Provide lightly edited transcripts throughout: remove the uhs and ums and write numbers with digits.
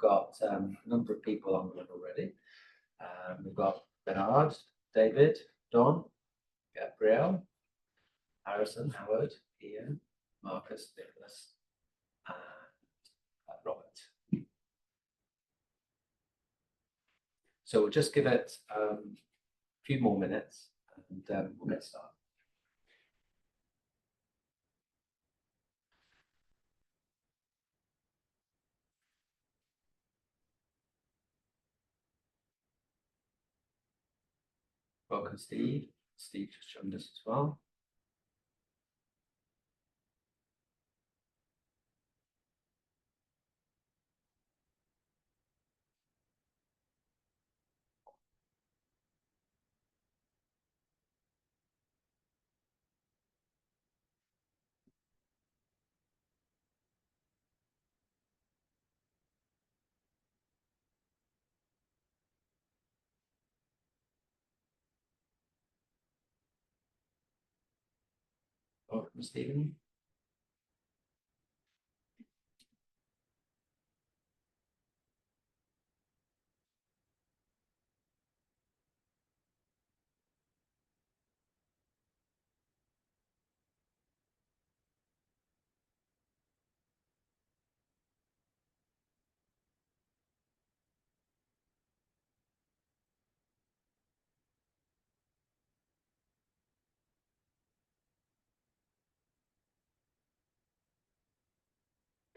got a number of people on board already. We've got Bernard, David, Don, Gabrielle, Harrison, Howard, Ian, Marcus, Nicholas, and Robert. So we'll just give it a few more minutes and we'll get started. Welcome, Steve. Steve just joined us as well. Welcome, Stephen.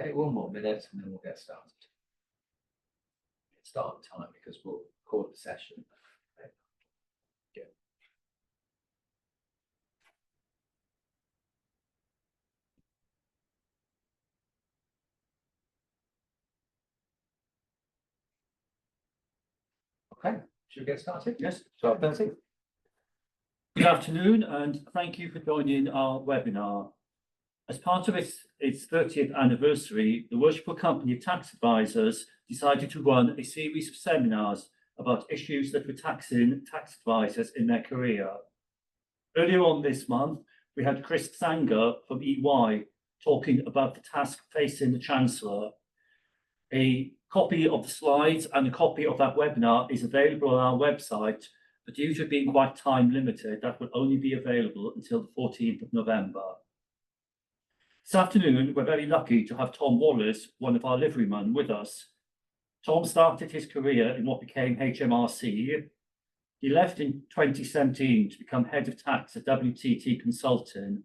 Okay, one more minute and then we'll get started. Start time because we'll record the session. Yeah. Okay, should we get started? Yes, 12:30. Good afternoon and thank you for joining our webinar. As part of its 30th anniversary, the Worshipful Company of Tax Advisors decided to run a series of seminars about issues that were taxing tax advisors in their career. Earlier on this month, we had Chris Sanger from EY talking about the task facing the Chancellor. A copy of the slides and a copy of that webinar is available on our website, but due to being quite time limited, that will only be available until the 14th of November. This afternoon, we're very lucky to have Tom Wallace, one of our liverymen, with us. Tom started his career in what became HMRC. He left in 2017 to become head of tax at WCTA Consulting.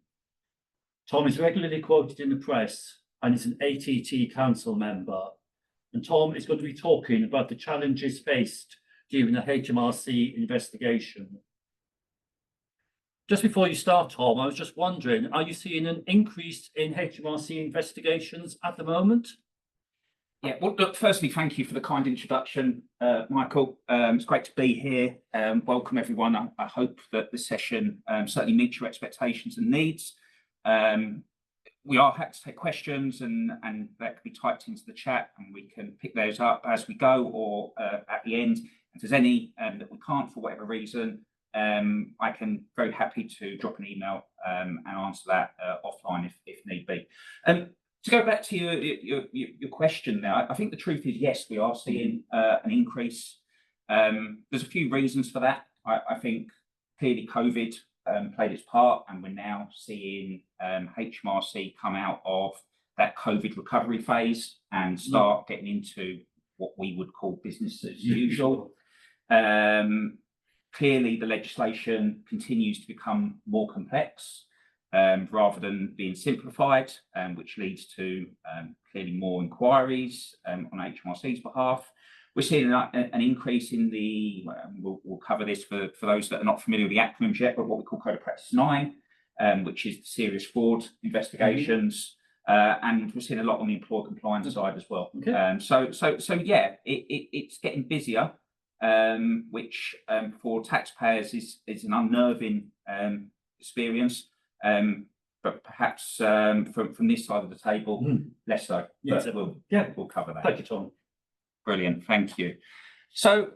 Tom is regularly quoted in the press and is an ATT council member. And Tom is going to be talking about the challenges faced during the HMRC investigation. Just before you start, Tom, I was just wondering, are you seeing an increase in HMRC investigations at the moment? Yeah, well, look, firstly, thank you for the kind introduction, Michael. It's great to be here. Welcome, everyone. I hope that the session certainly meets your expectations and needs. We are happy to take questions and that can be typed into the chat and we can pick those up as we go or at the end. If there's any that we can't for whatever reason, I can very happy to drop an email and answer that offline if need be. To go back to your question now, I think the truth is, yes, we are seeing an increase. There's a few reasons for that. I think clearly COVID played its part, and we're now seeing HMRC come out of that COVID recovery phase and start getting into what we would call business as usual. Clearly, the legislation continues to become more complex rather than being simplified, which leads to clearly more inquiries on HMRC's behalf. We're seeing an increase in the, we'll cover this for those that are not familiar with the acronyms yet, but what we call Code of Practice 9, which is the serious fraud investigations. And we're seeing a lot on the employer compliance side as well. Okay. So yeah, it's getting busier. Which for taxpayers is an unnerving experience, but perhaps from this side of the table, less so. Yes, we'll cover that. Thank you, Tom. Brilliant, thank you. So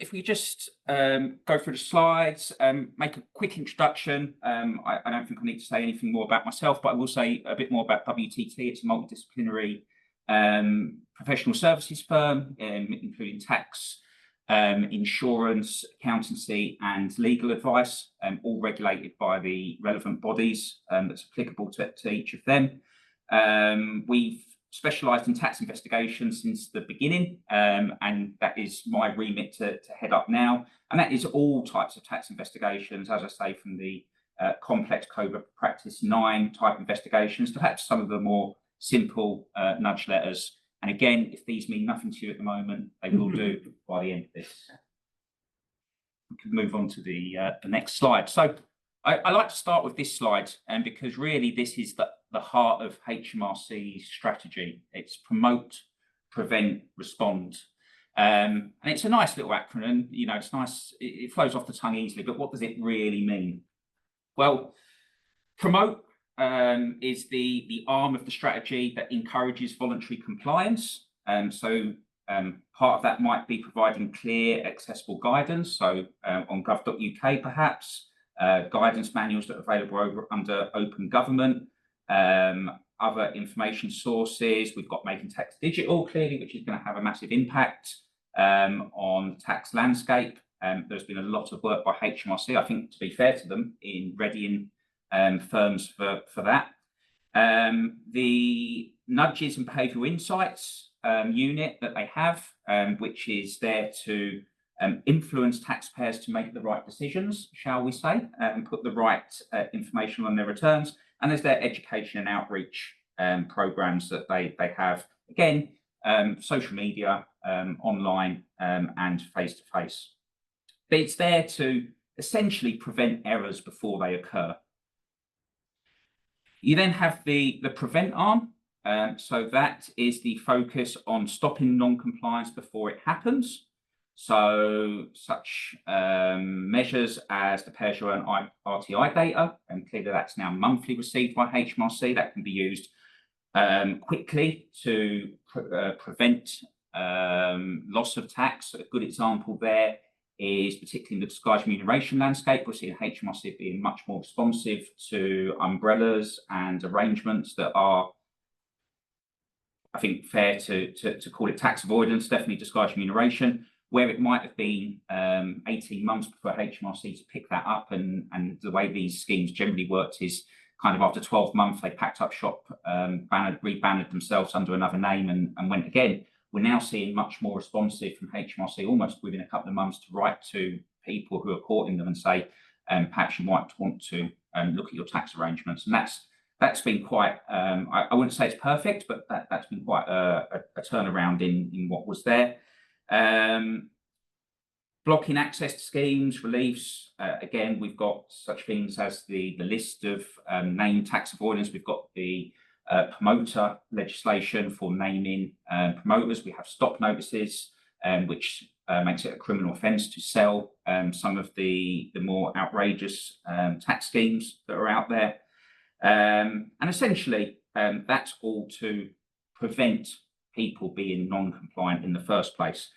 if we just go through the slides, make a quick introduction. I don't think I need to say anything more about myself, but I will say a bit more about WTT. It's a multidisciplinary professional services firm, including tax, insurance, accountancy, and legal advice, all regulated by the relevant bodies that's applicable to each of them. We've specialised in tax investigations since the beginning, and that is my remit to head up now. And that is all types of tax investigations, as I say, from the complex Cobra Practice 9 type investigations to perhaps some of the more simple nudge letters. And again, if these mean nothing to you at the moment, they will do by the end of this. We can move on to the next slide. So I like to start with this slide, because really this is the heart of HMRC's strategy. It's promote, prevent, respond. And it's a nice little acronym, you know, it's nice, it flows off the tongue easily, but what does it really mean? Well, promote is the arm of the strategy that encourages voluntary compliance. So part of that might be providing clear, accessible guidance. So on gov.uk, perhaps, guidance manuals that are available under Open Government, other information sources. We've got Making Tax Digital, clearly, which is going to have a massive impact on the tax landscape. There's been a lot of work by HMRC, I think, to be fair to them, in readying firms for that. The Nudges and Behavioural Insights unit that they have, which is there to influence taxpayers to make the right decisions, shall we say, and put the right information on their returns. And there's their education and outreach programs that they have, again, social media, online, and face-to-face. But it's there to essentially prevent errors before they occur. You then have the prevent arm. So that is the focus on stopping non-compliance before it happens. So such measures as the pay-as-you-earn RTI data, and clearly that's now monthly received by HMRC. That can be used quickly to prevent loss of tax. A good example there is particularly in the disguised remuneration landscape. We're seeing HMRC being much more responsive to umbrellas and arrangements that are, I think, fair to call it tax avoidance, definitely disguised remuneration, where it might have been 18 months before HMRC to pick that up. And the way these schemes generally worked is kind of after 12 months, they packed up shop, rebranded themselves under another name and went again. We're now seeing much more responsive from HMRC, almost within a couple of months, to write to people who are caught in them and say, perhaps you might want to look at your tax arrangements. And that's been quite, I wouldn't say it's perfect, but that's been quite a turnaround in what was there. Blocking access to schemes, reliefs. Again, we've got such things as the list of named tax avoidance. We've got the promoter legislation for naming promoters. We have stop notices, which makes it a criminal offence to sell some of the more outrageous tax schemes that are out there. And essentially, that's all to prevent people being non-compliant in the first place.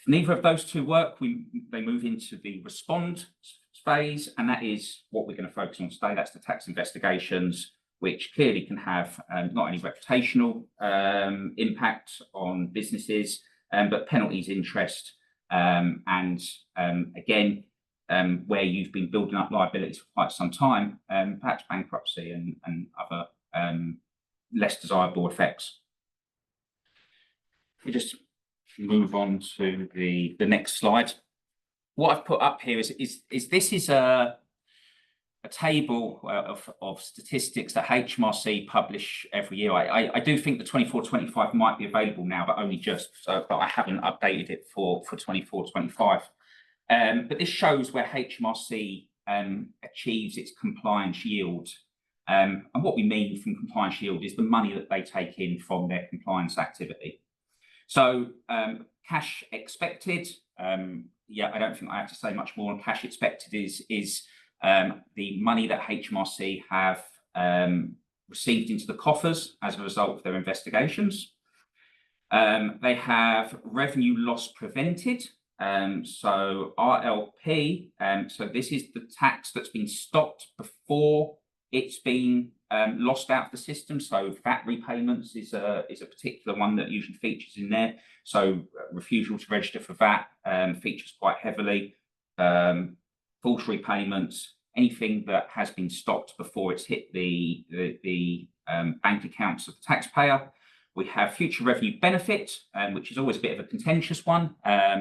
If neither of those two work, they move into the respond phase, and that is what we're going to focus on today. That's the tax investigations, which clearly can have not only reputational impact on businesses, but penalties, interest, and again, where you've been building up liabilities for quite some time, perhaps bankruptcy and other less desirable effects. If we just move on to the next slide. What I've put up here is this is a table of statistics that HMRC publish every year. I do think the 24-25 might be available now, but only just, but I haven't updated it for 24-25. But this shows where HMRC achieves its compliance yield. And what we mean from compliance yield is the money that they take in from their compliance activity. So cash expected, yeah, I don't think I have to say much more on cash expected is the money that HMRC have received into the coffers as a result of their investigations. They have revenue loss prevented. So RLP, so this is the tax that's been stopped before it's been lost out of the system. So VAT repayments is a particular one that usually features in there. So refusal to register for VAT features quite heavily. False repayments, anything that has been stopped before it's hit the bank accounts of the taxpayer. We have future revenue benefit, which is always a bit of a contentious one,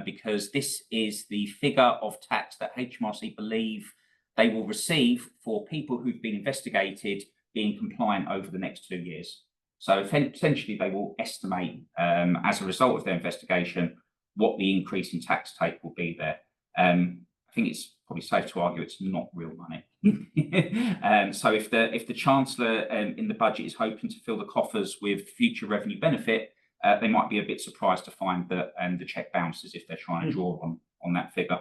because this is the figure of tax that HMRC believe they will receive for people who've been investigated being compliant over the next 2 years. So essentially, they will estimate, as a result of their investigation, what the increase in tax take will be there. I think it's probably safe to argue it's not real money. So if the Chancellor in the budget is hoping to fill the coffers with future revenue benefit, they might be a bit surprised to find that the cheque bounces if they're trying to draw on that figure.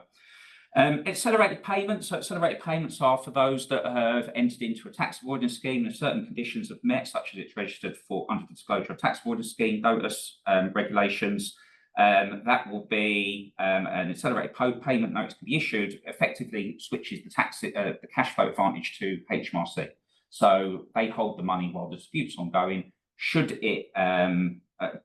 Accelerated payments. So accelerated payments are for those that have entered into a tax avoidance scheme and certain conditions have met, such as it's registered for under the disclosure of tax avoidance scheme notice regulations. That will be an accelerated payment notice can be issued, effectively switches the cash flow advantage to HMRC. So they hold the money while the dispute's ongoing. Should it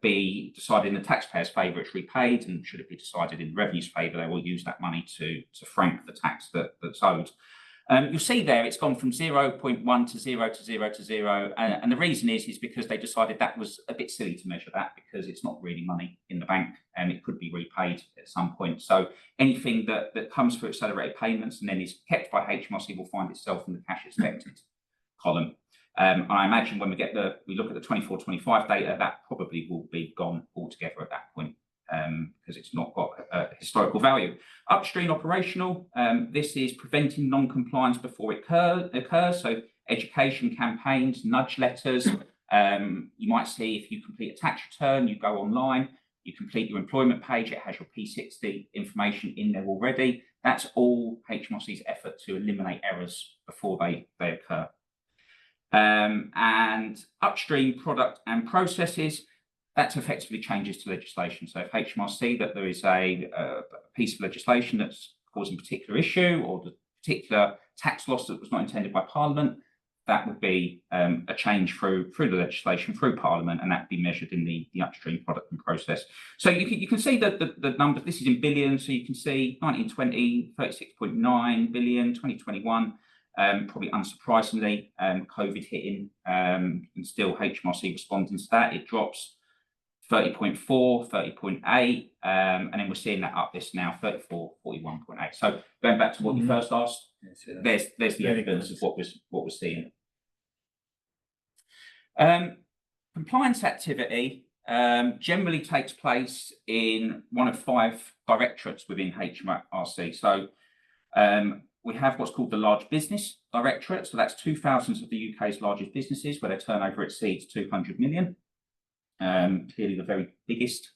be decided in the taxpayer's favour, it's repaid, and should it be decided in the revenue's favour, they will use that money to frank the tax that's owed. You'll see there it's gone from 0.1 to 0 to 0 to 0. And the reason is because they decided that was a bit silly to measure that, because it's not really money in the bank and it could be repaid at some point. So anything that comes through accelerated payments and then is kept by HMRC will find itself in the cash expected column. I imagine when we look at the 24-25 data, that probably will be gone altogether at that point, because it's not got a historical value. Upstream operational, this is preventing non-compliance before it occurs. So education campaigns, nudge letters. You might see if you complete a tax return, you go online, you complete your employment page, it has your P60 information in there already. That's all HMRC's effort to eliminate errors before they occur. And upstream product and processes, that effectively changes to legislation. So if HMRC that there is a piece of legislation that's causing a particular issue or the particular tax loss that was not intended by Parliament, that would be a change through the legislation, through Parliament, and that would be measured in the upstream product and process. So you can see that the numbers, this is in billions, so you can see 1920, 36.9 billion, 2021, probably unsurprisingly, COVID hitting, and still HMRC responding to that, it drops 30.4, 30.8, and then we're seeing that up this now, 34, 41.8. So going back to what you first asked, there's the evidence of what we're seeing. Compliance activity generally takes place in one of 5 directorates within HMRC. So we have what's called the Large Business Directorate. So that's 2,000 of the UK's largest businesses where their turnover exceeds 200 million. Clearly the very biggest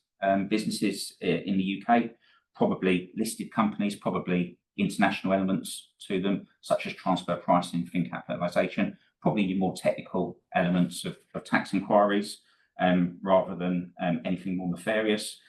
businesses in the UK, probably listed companies, probably international elements to them, such as transfer pricing, fin capitalisation, probably your more technical elements of tax inquiries, rather than anything more nefarious.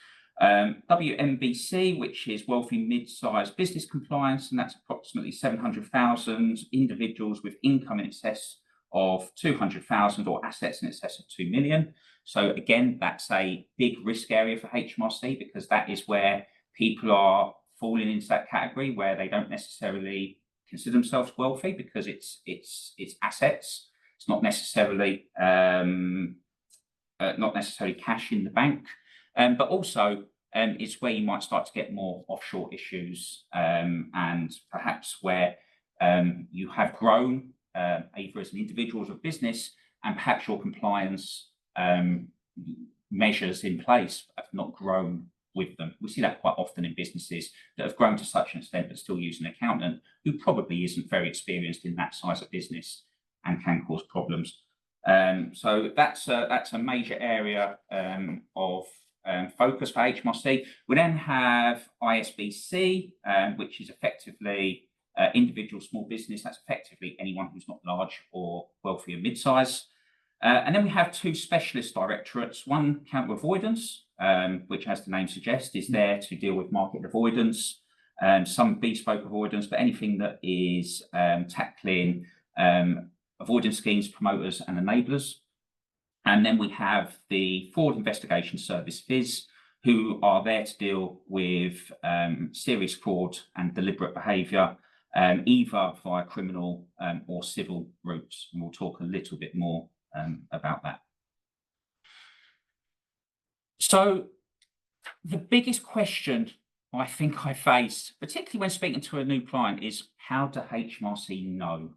WMBC, which is wealthy mid-sized business compliance, and that's approximately 700,000 individuals with income in excess of 200,000 or assets in excess of 2 million. So again, that's a big risk area for HMRC because that is where people are falling into that category where they don't necessarily consider themselves wealthy because it's assets. It's not necessarily cash in the bank, but also it's where you might start to get more offshore issues, and perhaps where you have grown either as an individual or a business, and perhaps your compliance measures in place have not grown with them. We see that quite often in businesses that have grown to such an extent but still use an accountant who probably isn't very experienced in that size of business and can cause problems. So that's a major area of focus for HMRC. We then have ISBC, which is effectively individual small business. That's effectively anyone who's not large or wealthy or mid-size. And then we have 2 specialist directorates, one counter avoidance, which as the name suggests is there to deal with market avoidance, some bespoke avoidance, but anything that is tackling avoidance schemes, promoters and enablers. And then we have the Fraud Investigation Service, FIS, who are there to deal with serious fraud and deliberate behaviour, either via criminal or civil routes. And we'll talk a little bit more about that. So the biggest question I think I face, particularly when speaking to a new client, is how do HMRC know?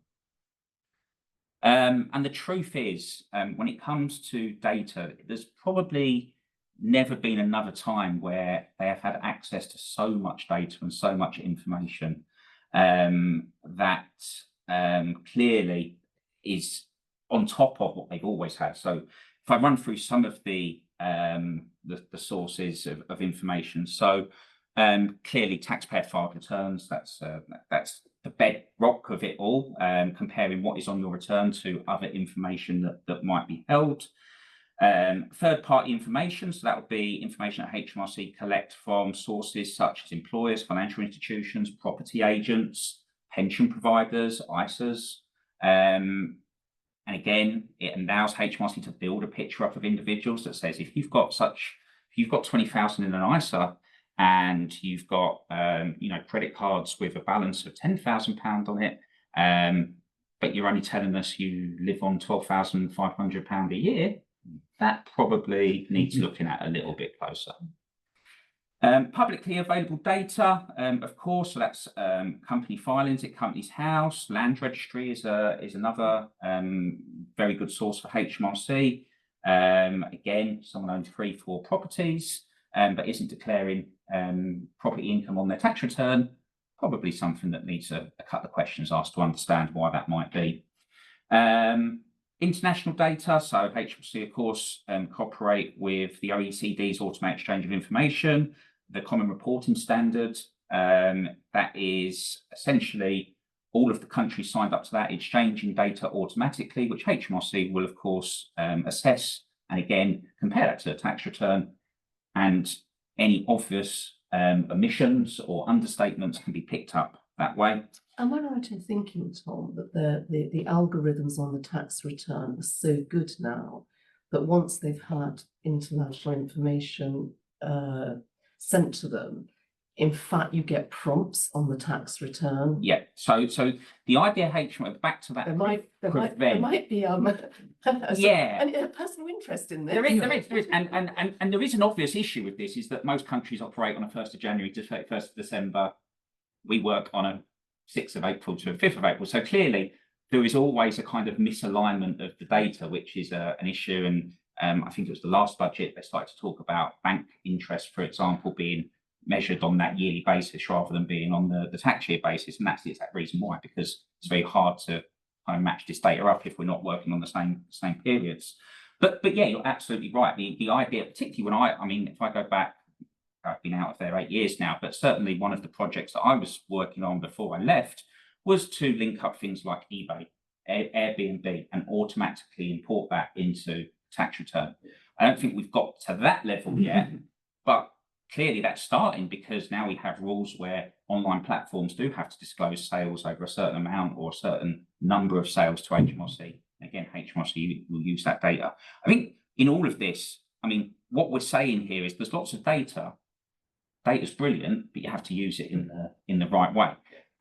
And the truth is, when it comes to data, there's probably never been another time where they have had access to so much data and so much information that clearly is on top of what they've always had. So if I run through some of the sources of information, so clearly taxpayer filed returns, that's the bedrock of it all, comparing what is on your return to other information that might be held. Third-party information, so that would be information that HMRC collect from sources such as employers, financial institutions, property agents, pension providers, ISAs. And again, it allows HMRC to build a picture up of individuals that says if you've got 20,000 in an ISA and you've got credit cards with a balance of £10,000 on it, but you're only telling us you live on £12,500 a year, that probably needs looking at a little bit closer. Publicly available data, of course, so that's company filings at Companies House. Land Registry is another very good source for HMRC. Again, someone owns 3-4 properties, but isn't declaring property income on their tax return, probably something that needs a couple of questions asked to understand why that might be. International data, so HMRC, of course, cooperate with the OECD's Automated Exchange of Information, the Common Reporting Standard. That is essentially all of the countries signed up to that, exchanging data automatically, which HMRC will, of course, assess and again compare that to a tax return. And any obvious omissions or understatements can be picked up that way. Am I right in thinking, Tom, that the algorithms on the tax return are so good now that once they've had international information sent to them, in fact, you get prompts on the tax return? Yeah. So the idea, HMRC, back to that. There might be yeah, and a personal interest in this. There is, and there is an obvious issue with this, is that most countries operate on a 1st of January to 31st of December. We work on a 6th of April to a 5th of April. So clearly there is always a kind of misalignment of the data, which is an issue. And I think it was the last budget, they started to talk about bank interest, for example, being measured on that yearly basis rather than being on the tax year basis. And that's the exact reason why, because it's very hard to kind of match this data up if we're not working on the same periods. But yeah, you're absolutely right. The idea, particularly when if I go back, I've been out of there 8 years now, but certainly one of the projects that I was working on before I left was to link up things like eBay, Airbnb, and automatically import that into tax return. I don't think we've got to that level yet, but clearly that's starting, because now we have rules where online platforms do have to disclose sales over a certain amount or a certain number of sales to HMRC. Again, HMRC will use that data. I think in all of this, what we're saying here is there's lots of data. Data's brilliant, but you have to use it in the right way.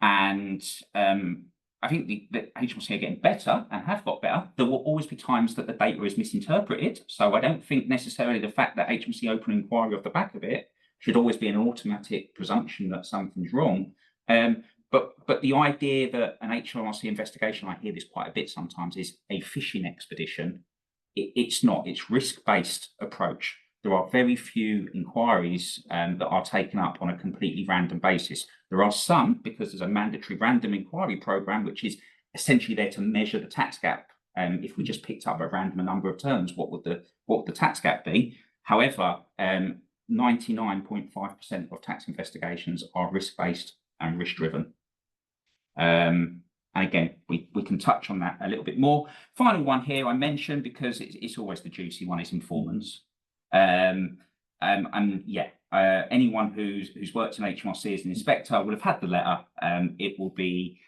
And I think the HMRC are getting better and have got better. There will always be times that the data is misinterpreted. So I don't think necessarily the fact that HMRC open an inquiry off the back of it should always be an automatic presumption that something's wrong. But the idea that an HMRC investigation, I hear this quite a bit sometimes, is a fishing expedition. It's not. It's risk-based approach. There are very few inquiries that are taken up on a completely random basis. There are some, because there's a mandatory random inquiry program, which is essentially there to measure the tax gap. If we just picked up a random number of terms, what would the tax gap be? However, 99.5% of tax investigations are risk-based and risk-driven. And again, we can touch on that a little bit more. Final one here I mentioned, because it's always the juicy one, is informants. And yeah, anyone who's worked in HMRC as an inspector will have had the letter. It will be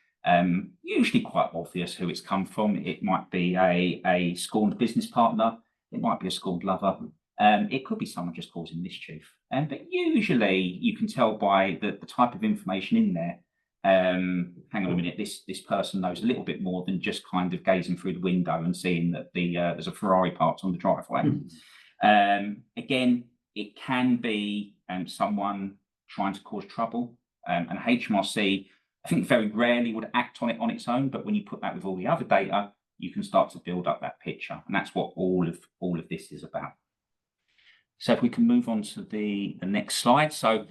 Usually quite obvious who it's come from. It might be a scorned business partner. It might be a scorned lover. It could be someone just causing mischief. But usually you can tell by the type of information in there. Hang on a minute, this person knows a little bit more than just kind of gazing through the window and seeing that there's a Ferrari parked on the driveway. Again, it can be someone trying to cause trouble. And HMRC, I think, very rarely would act on it on its own, but when you put that with all the other data, you can start to build up that picture, and that's what all of this is about. So if we can move on to the next slide. So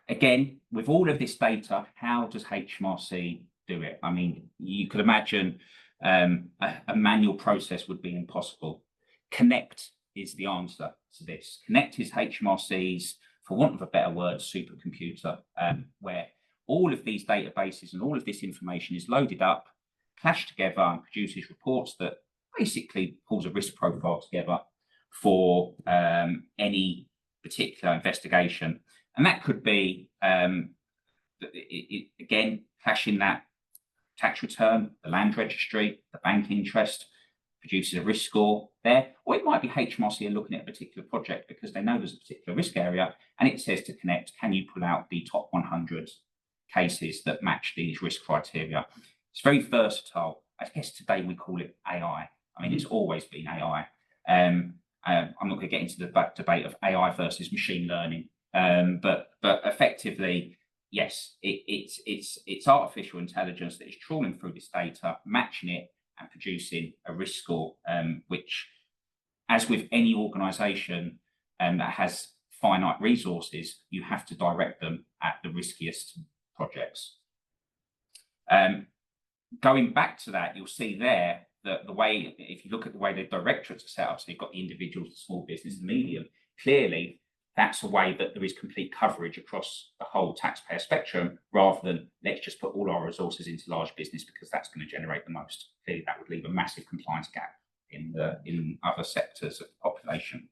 again, with all of this data, how does HMRC do it? I mean, you could imagine a manual process would be impossible. Connect is the answer to this. Connect is HMRC's, for want of a better word, supercomputer, where all of these databases and all of this information is loaded up, clashed together, and produces reports that basically pulls a risk profile together for any particular investigation. And that could be, again, caching that tax return, the land registry, the bank interest, produces a risk score there. Or it might be HMRC are looking at a particular project because they know there's a particular risk area, and it says to Connect, can you pull out the top 100 cases that match these risk criteria? It's very versatile. I guess today we call it AI. I mean, it's always been AI. I'm not going to get into the debate of AI versus machine learning, but effectively, yes, it's artificial intelligence that is trawling through this data, matching it, and producing a risk score, which, as with any organisation that has finite resources, you have to direct them at the riskiest projects. Going back to that, you'll see there that the way, if you look at the way the directorates are set up, so you've got the individuals, the small business, the medium, clearly that's a way that there is complete coverage across the whole taxpayer spectrum, rather than let's just put all our resources into large business because that's going to generate the most. Clearly, that would leave a massive compliance gap in other sectors of the population.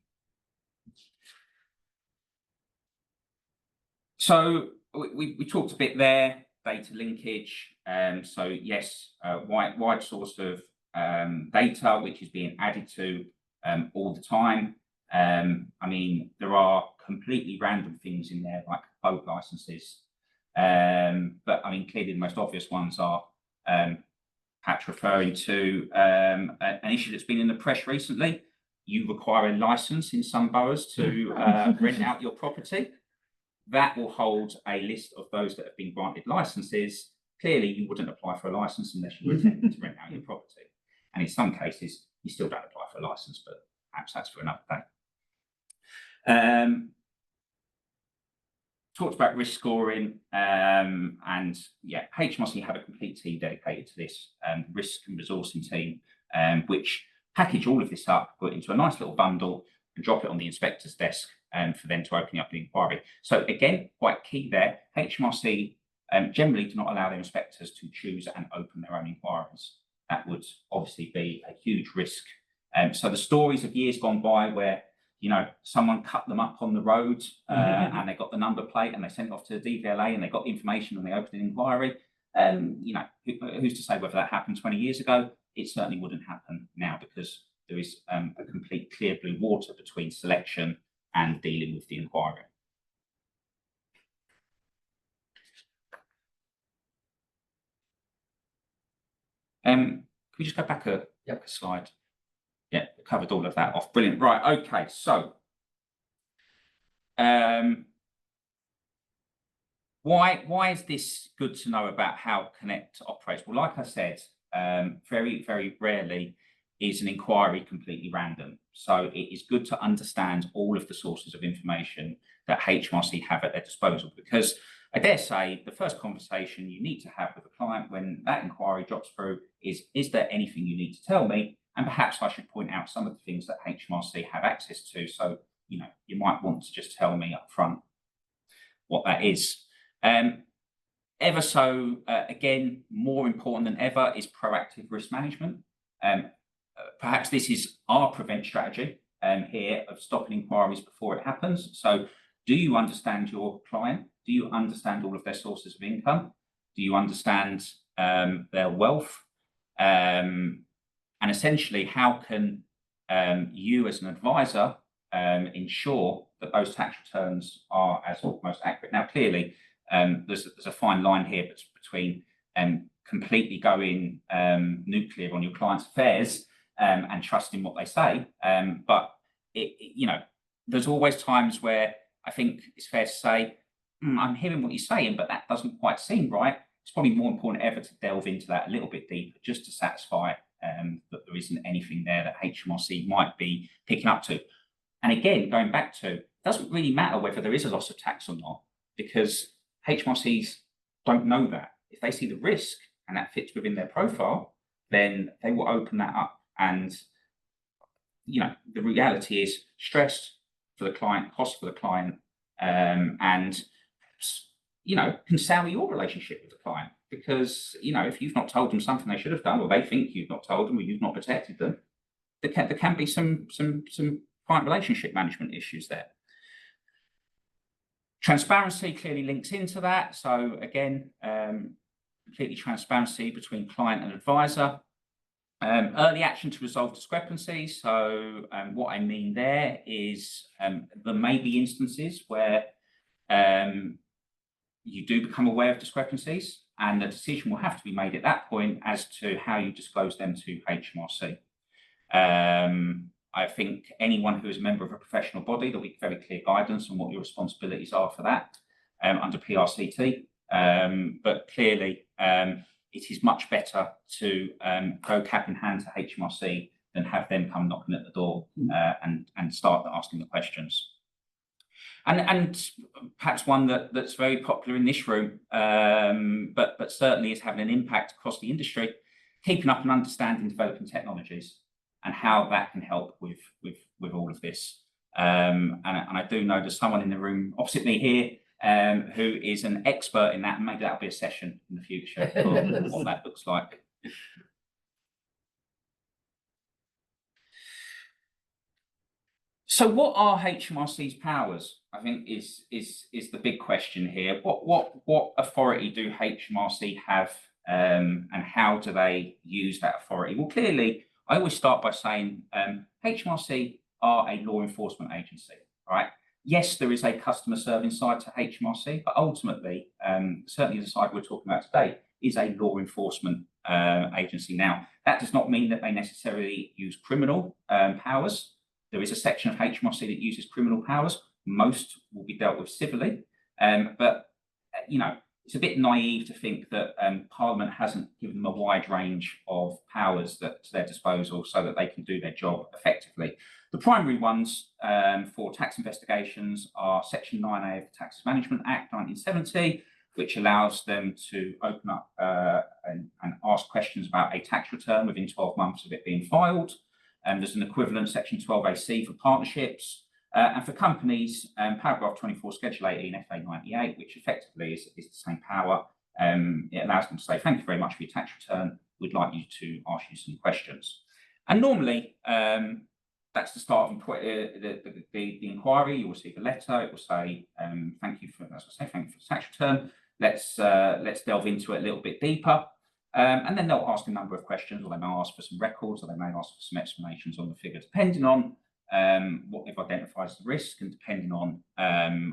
So we talked a bit there, data linkage. So yes, wide source of data which is being added to all the time. I mean, there are completely random things in there like boat licenses, but I mean, clearly the most obvious ones are perhaps referring to an issue that's been in the press recently. You require a license in some boroughs to rent out your property. That will hold a list of those that have been granted licenses. Clearly, you wouldn't apply for a license unless you were intending to rent out your property. And in some cases, you still don't apply for a license, but perhaps that's for another day. Talked about risk scoring, and yeah, HMRC have a complete team dedicated to this, risk and resourcing team, which package all of this up, put it into a nice little bundle, and drop it on the inspector's desk for them to open up the inquiry. So again, quite key there, HMRC generally do not allow their inspectors to choose and open their own inquiries. That would obviously be a huge risk. So the stories of years gone by where, you know, someone cut them up on the road and they got the number plate and they sent it off to the DVLA and they got the information and they opened an inquiry. You know, who's to say whether that happened 20 years ago? It certainly wouldn't happen now because there is a complete clear blue water between selection and dealing with the inquiry. Can we just go back a slide? Yeah, covered all of that off. Brilliant. Right. Okay. So, why is this good to know about how Connect operates? Well, like I said, very, very rarely is an inquiry completely random. So it is good to understand all of the sources of information that HMRC have at their disposal, because I dare say the first conversation you need to have with a client when that inquiry drops through is there anything you need to tell me? And perhaps I should point out some of the things that HMRC have access to. So, you know, you might want to just tell me up front what that is. Ever so, again, more important than ever is proactive risk management. Perhaps this is our prevent strategy here of stopping inquiries before it happens. So do you understand your client? Do you understand all of their sources of income? Do you understand their wealth, and essentially how can you as an advisor ensure that those tax returns are as most accurate. Now, clearly, there's a fine line here between completely going nuclear on your client's affairs and trusting what they say, but there's always times where I think it's fair to say, I'm hearing what you're saying, but that doesn't quite seem right. It's probably more important ever to delve into that a little bit deeper, just to satisfy that there isn't anything there that HMRC might be picking up to. And again, going back to, it doesn't really matter whether there is a loss of tax or not, because HMRCs don't know that. If they see the risk and that fits within their profile, then they will open that up. And the reality is stress for the client, cost for the client, and can sour your relationship with the client, because if you've not told them something they should have done, or they think you've not told them, or you've not protected them, there can be some client relationship management issues there. Transparency clearly links into that. So again, completely transparency between client and advisor. Early action to resolve discrepancies. So what I mean there is there may be instances where you do become aware of discrepancies, and the decision will have to be made at that point as to how you disclose them to HMRC. I think anyone who is a member of a professional body, there'll be very clear guidance on what your responsibilities are for that under PRCT. But clearly, it is much better to go cap in hand to HMRC than have them come knocking at the door and start asking the questions. And perhaps one that's very popular in this room, but certainly is having an impact across the industry, keeping up and understanding developing technologies and how that can help with all of this. And I do know there's someone in the room opposite me here who is an expert in that, and maybe that'll be a session in the future for what that looks like. So what are HMRC's powers? I think is the big question here. What authority do HMRC have, and how do they use that authority? Well, clearly, I always start by saying HMRC are a law enforcement agency, right? Yes, there is a customer serving side to HMRC, but ultimately, certainly the side we're talking about today is a law enforcement agency. Now, that does not mean that they necessarily use criminal powers. There is a section of HMRC that uses criminal powers. Most will be dealt with civilly, but it's a bit naive to think that Parliament hasn't given them a wide range of powers to their disposal so that they can do their job effectively. The primary ones for tax investigations are Section 9A of the Tax Management Act 1970, which allows them to open up and ask questions about a tax return within 12 months of it being filed. There's an equivalent Section 12AC for partnerships. And for companies, paragraph 24, Schedule 18, FA 98, which effectively is the same power. It allows them to say, thank you very much for your tax return. We'd like you to ask you some questions. And normally, that's the start of the inquiry. You'll receive a letter. It will say, thank you for, as I say, thank you for the tax return. Let's delve into it a little bit deeper. And then they'll ask a number of questions, or they may ask for some records, or they may ask for some explanations on the figure, depending on what they've identified as the risk, and depending on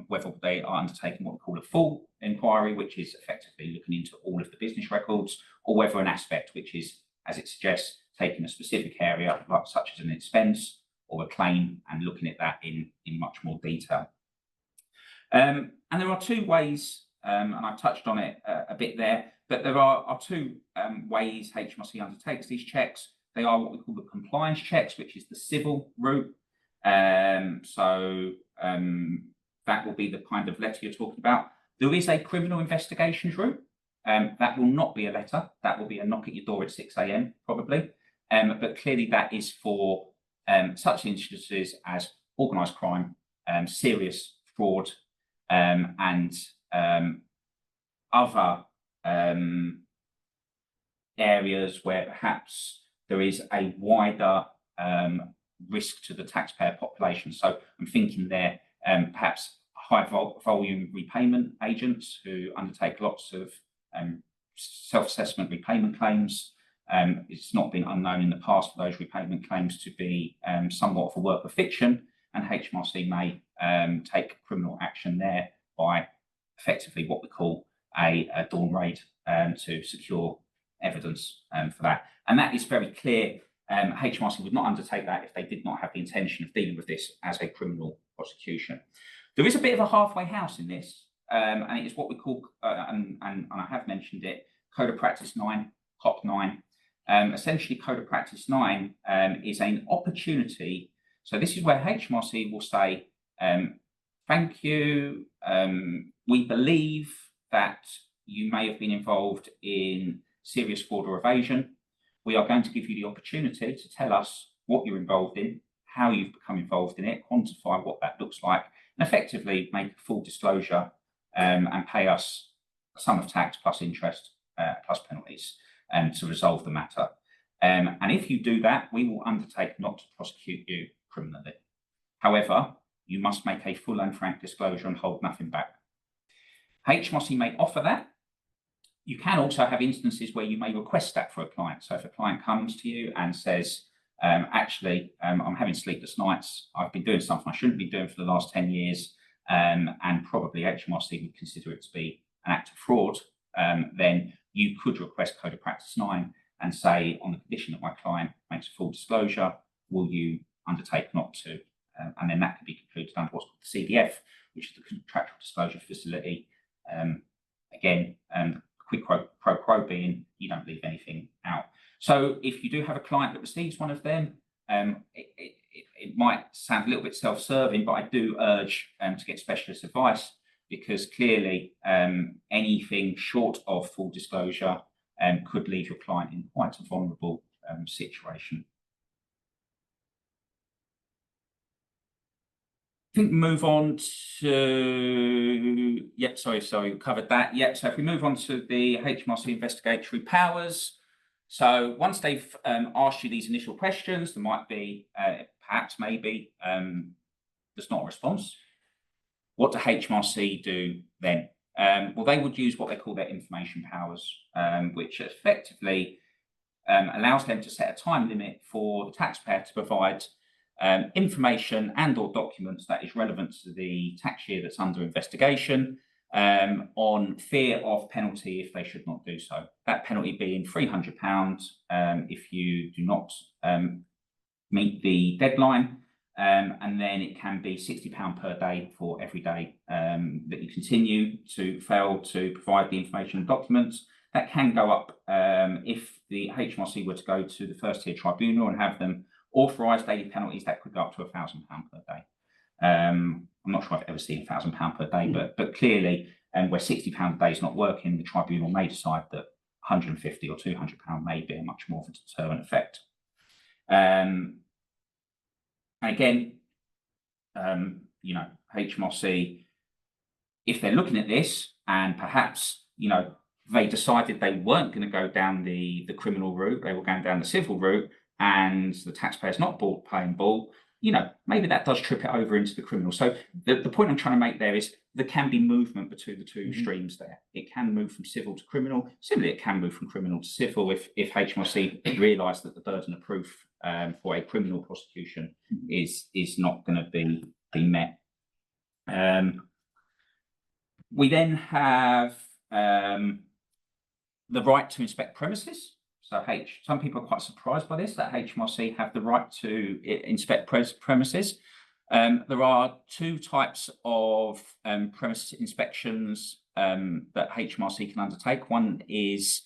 whether they are undertaking what we call a full inquiry, which is effectively looking into all of the business records, or whether an aspect, which is, as it suggests, taking a specific area, like such as an expense or a claim, and looking at that in much more detail. And there are two ways, and I've touched on it a bit there, but there are two ways HMRC undertakes these checks. They are what we call the compliance checks, which is the civil route. So that will be the kind of letter you're talking about. There is a criminal investigations route. That will not be a letter. That will be a knock at your door at 6 AM, probably. But clearly that is for such instances as organised crime, serious fraud, and other areas where perhaps there is a wider risk to the taxpayer population. So I'm thinking there perhaps high volume repayment agents who undertake lots of self-assessment repayment claims. It's not been unknown in the past for those repayment claims to be somewhat of a work of fiction, and HMRC may take criminal action there by effectively what we call a dawn raid to secure evidence for that. And that is very clear. HMRC would not undertake that if they did not have the intention of dealing with this as a criminal prosecution. There is a bit of a halfway house in this, and it is what we call, and I have mentioned it, Code of Practice 9, COP 9. Essentially, Code of Practice 9 is an opportunity. So this is where HMRC will say, thank you, we believe that you may have been involved in serious fraud or evasion. We are going to give you the opportunity to tell us what you're involved in, how you've become involved in it, quantify what that looks like, and effectively make a full disclosure and pay us a sum of tax plus interest plus penalties to resolve the matter. And if you do that, we will undertake not to prosecute you criminally. However, you must make a full and frank disclosure and hold nothing back. HMRC may offer that. You can also have instances where you may request that for a client. So if a client comes to you and says, actually, I'm having sleepless nights, I've been doing something I shouldn't be doing for the last 10 years, and probably HMRC would consider it to be an act of fraud, then you could request Code of Practice 9 and say, on the condition that my client makes a full disclosure, will you undertake not to? And then that could be concluded under what's called the CDF, which is the Contractual Disclosure Facility. Again, quid pro quo being you don't leave anything out. So if you do have a client that receives one of them, it might sound a little bit self-serving, but I do urge to get specialist advice, because clearly anything short of full disclosure could leave your client in quite a vulnerable situation. I think move on to, yep, sorry, we covered that. Yep, so if we move on to the HMRC investigatory powers. So once they've asked you these initial questions, there might be, perhaps maybe, there's not a response. What do HMRC do then? Well, they would use what they call their information powers, which effectively allows them to set a time limit for the taxpayer to provide information and or documents that is relevant to the tax year that's under investigation, on fear of penalty if they should not do so. That penalty being £300 if you do not meet the deadline, and then it can be £60 per day for every day that you continue to fail to provide the information and documents. That can go up if the HMRC were to go to the first tier tribunal and have them authorised daily penalties. That could go up to £1,000 per day. I'm not sure I've ever seen £1,000 per day, but clearly, where £60 a day is not working, the tribunal may decide that £150 or £200 may be a much more of a deterrent effect. And again, you know, HMRC, if they're looking at this and perhaps, you know, they decided they weren't going to go down the criminal route, they were going down the civil route, and the taxpayer's not paying ball, you know, maybe that does trip it over into the criminal. So the point I'm trying to make there is there can be movement between the two streams there. It can move from civil to criminal. Similarly, it can move from criminal to civil if HMRC realise that the burden of proof for a criminal prosecution is not going to be met. We then have the right to inspect premises. So some people are quite surprised by this, that HMRC have the right to inspect premises. There are two types of premises inspections that HMRC can undertake. One is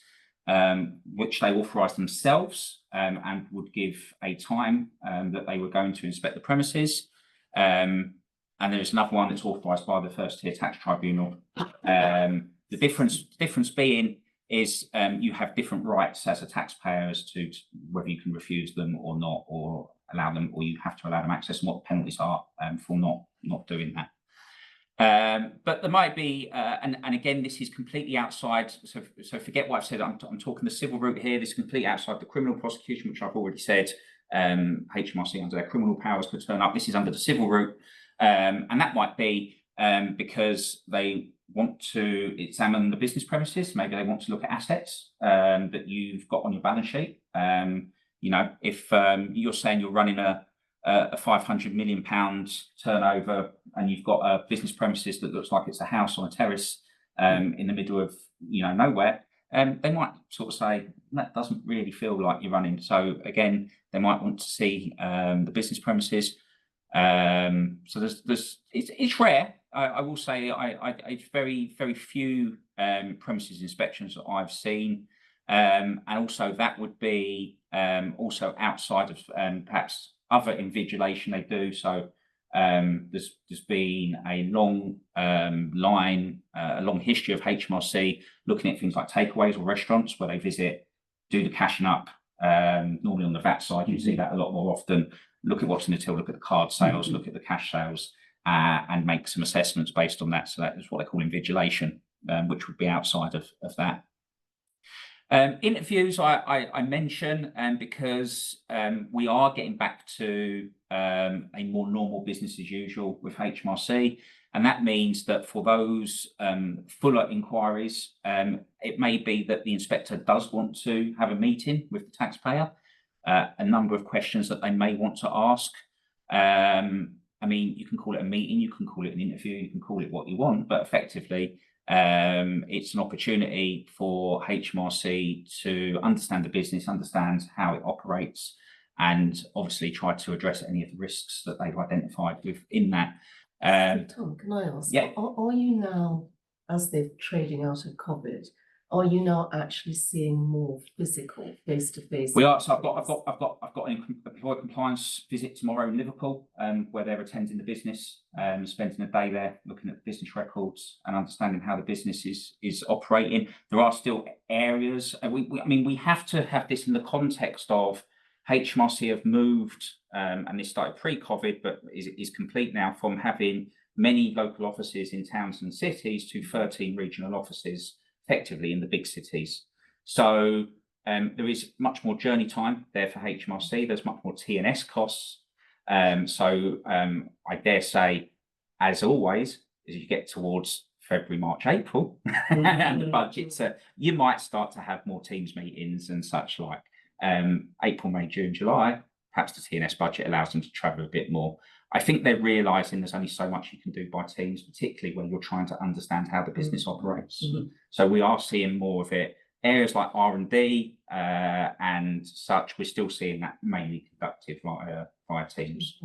which they authorise themselves and would give a time that they were going to inspect the premises. And there's another one that's authorised by the first tier tax tribunal. The difference being is you have different rights as a taxpayer as to whether you can refuse them or not, or allow them, or you have to allow them access, and what the penalties are for not doing that. But there might be, and again, this is completely outside. So forget what I've said. I'm talking the civil route here. This is completely outside the criminal prosecution, which I've already said. HMRC under their criminal powers could turn up. This is under the civil route, and that might be because they want to examine the business premises. Maybe they want to look at assets that you've got on your balance sheet. You know, if you're saying you're running a £500 million turnover and you've got a business premises that looks like it's a house on a terrace in the middle of, you know, nowhere, they might sort of say that doesn't really feel like you're running. So again, they might want to see the business premises. So it's rare. I will say it's very few premises inspections that I've seen, and also that would be also outside of perhaps other invigilation they do. So there's been a long a long history of HMRC looking at things like takeaways or restaurants where they visit, do the cashing up. Normally on the VAT side, you see that a lot more often. Look at what's in the till, look at the card sales, look at the cash sales, and make some assessments based on that. So that is what they call invigilation, which would be outside of that. Interviews I mention because we are getting back to a more normal business as usual with HMRC. And that means that for those fuller inquiries, it may be that the inspector does want to have a meeting with the taxpayer, a number of questions that they may want to ask. I mean, you can call it a meeting, you can call it an interview, you can call it what you want, but effectively, it's an opportunity for HMRC to understand the business, understand how it operates, and obviously try to address any of the risks that they've identified within that. Tom, can I ask? Yeah. Are you now, as they're trading out of COVID, are you now actually seeing more physical face-to-face? We are. So I've got an employee compliance visit tomorrow in Liverpool, where they're attending the business, spending a day there, looking at the business records and understanding how the business is operating. There are still areas. I mean, we have to have this in the context of HMRC have moved, and this started pre-COVID, but is complete now, from having many local offices in towns and cities to 13 regional offices, effectively in the big cities. So there is much more journey time there for HMRC. There's much more T&S costs. So I dare say, as always, as you get towards February, March, April, and the budgets, you might start to have more Teams meetings and such like. April, May, June, July, perhaps the T&S budget allows them to travel a bit more. I think they're realising there's only so much you can do by Teams, particularly when you're trying to understand how the business operates. So we are seeing more of it. Areas like R&D and such, we're still seeing that mainly conducted via Teams.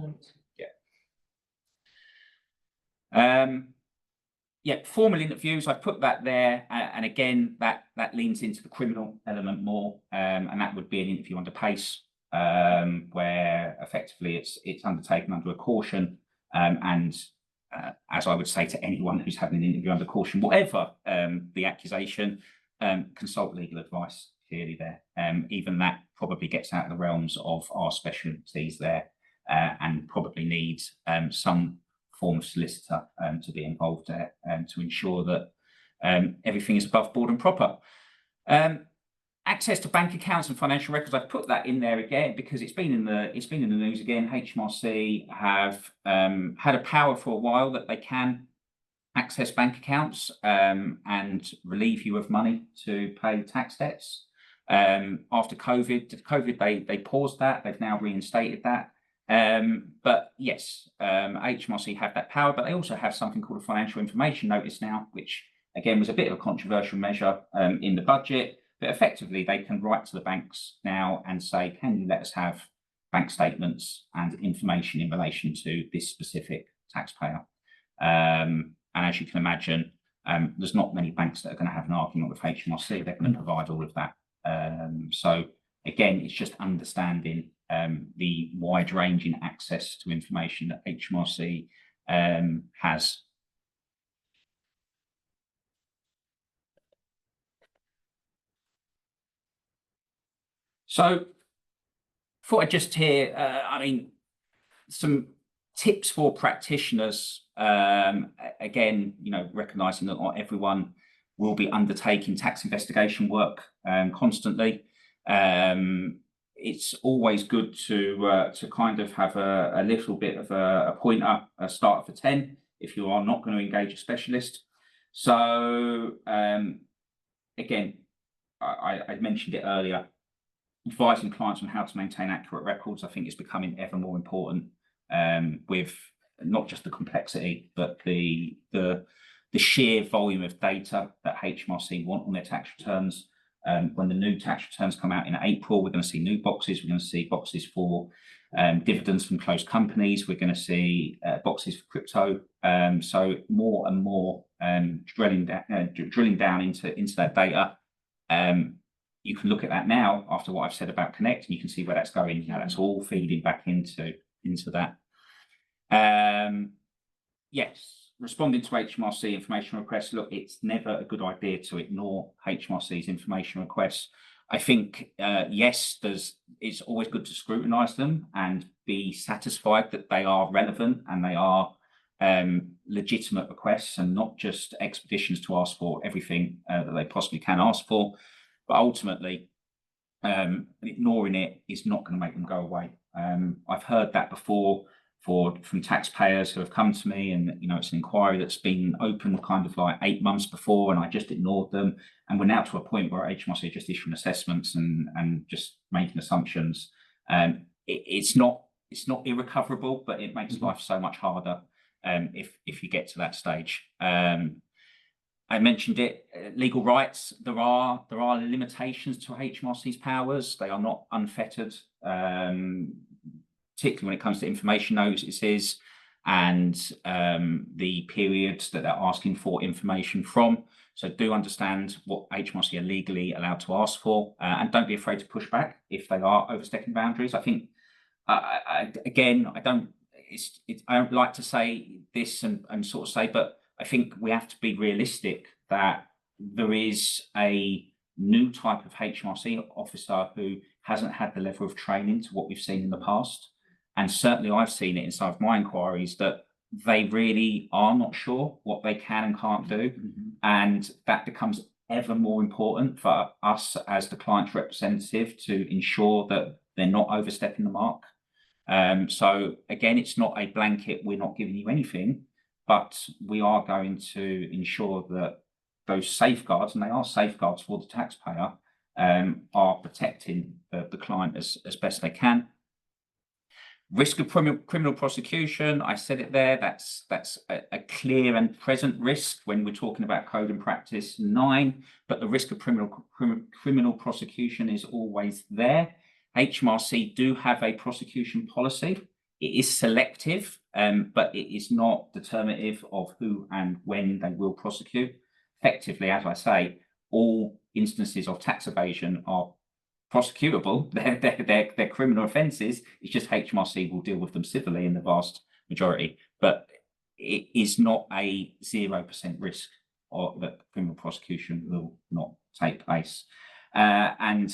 Yeah. Formal interviews, I put that there, and again, that leans into the criminal element more, and that would be an interview under PACE, where effectively it's undertaken under a caution, and as I would say to anyone who's having an interview under caution, whatever the accusation, consult legal advice clearly there. Even that probably gets out of the realms of our specialties there, and probably needs some form of solicitor to be involved there, to ensure that everything is above board and proper. Access to bank accounts and financial records, I've put that in there again because it's been in the news again. HMRC have had a power for a while that they can access bank accounts and relieve you of money to pay tax debts. After COVID, they paused that. They've now reinstated that. But yes, HMRC have that power, but they also have something called a financial information notice now, which again was a bit of a controversial measure in the budget, but effectively they can write to the banks now and say, can you let us have bank statements and information in relation to this specific taxpayer? And as you can imagine, there's not many banks that are going to have an argument with HMRC. They're going to provide all of that. So again, it's just understanding the wide-ranging access to information that HMRC has. So, thought I'd just hear, I mean, some tips for practitioners. Again, you know, recognising that not everyone will be undertaking tax investigation work constantly. It's always good to kind of have a little bit of a pointer, a starter for 10, if you are not going to engage a specialist. So again, I mentioned it earlier, advising clients on how to maintain accurate records, I think, is becoming ever more important, with not just the complexity, but the sheer volume of data that HMRC want on their tax returns. When the new tax returns come out in April, we're going to see new boxes. We're going to see boxes for dividends from closed companies. We're going to see boxes for crypto. So more and more drilling down into that data. You can look at that now after what I've said about Connect, and you can see where that's going. Now that's all feeding back into that. Yes, responding to HMRC information requests. Look, it's never a good idea to ignore HMRC's information requests. I think, yes, it's always good to scrutinise them and be satisfied that they are relevant and they are legitimate requests and not just expeditions to ask for everything that they possibly can ask for. But ultimately, ignoring it is not going to make them go away. I've heard that before from taxpayers who have come to me, and it's an inquiry that's been open kind of like 8 months before, and I just ignored them. And we're now to a point where HMRC are just issuing assessments and just making assumptions. It's not irrecoverable, but it makes life so much harder if you get to that stage. I mentioned it, legal rights. There are limitations to HMRC's powers. They are not unfettered, particularly when it comes to information notices and the periods that they're asking for information from. So do understand what HMRC are legally allowed to ask for, and don't be afraid to push back if they are overstepping boundaries. I think, I don't like to say this and sort of say, but I think we have to be realistic that there is a new type of HMRC officer who hasn't had the level of training to what we've seen in the past. And certainly I've seen it in some of my inquiries that they really are not sure what they can and can't do. And that becomes ever more important for us as the client's representative to ensure that they're not overstepping the mark. So again, it's not a blanket, we're not giving you anything, but we are going to ensure that those safeguards, and they are safeguards for the taxpayer, are protecting the client as best they can. Risk of criminal prosecution, I said it there, that's a clear and present risk when we're talking about Code and Practice 9, but the risk of criminal prosecution is always there. HMRC do have a prosecution policy. It is selective, but it is not determinative of who and when they will prosecute. Effectively, as I say, all instances of tax evasion are prosecutable. They're criminal offences. It's just HMRC will deal with them civilly in the vast majority, but it is not a 0% risk or that criminal prosecution will not take place. And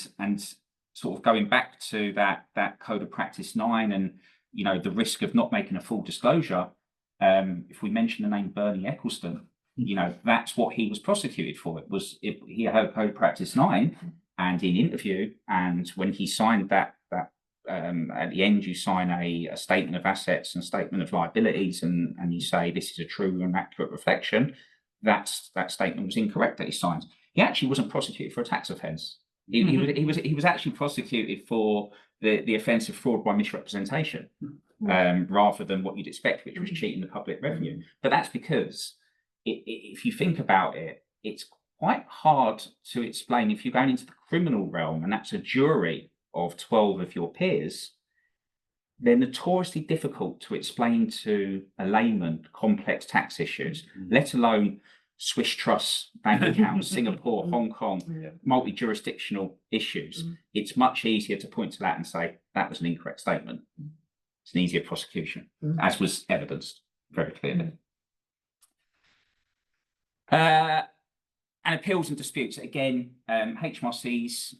sort of going back to that Code of Practice 9 and the risk of not making a full disclosure, if we mention the name Bernie Eccleston, that's what he was prosecuted for. He had Code of Practice 9, and in interview, and when he signed that at the end, you sign a statement of assets and statement of liabilities, and you say this is a true and accurate reflection. That statement was incorrect that he signed. He actually wasn't prosecuted for a tax offence. He was actually prosecuted for the offence of fraud by misrepresentation, rather than what you'd expect, which was cheating the public revenue. But that's because if you think about it, it's quite hard to explain. If you're going into the criminal realm and that's a jury of 12 of your peers, they're notoriously difficult to explain to a layman complex tax issues, let alone Swiss trusts, bank accounts, Singapore, Hong Kong, multi-jurisdictional issues. It's much easier to point to that and say that was an incorrect statement. It's an easier prosecution, as was evidenced very clearly. And appeals and disputes. Again, HMRC's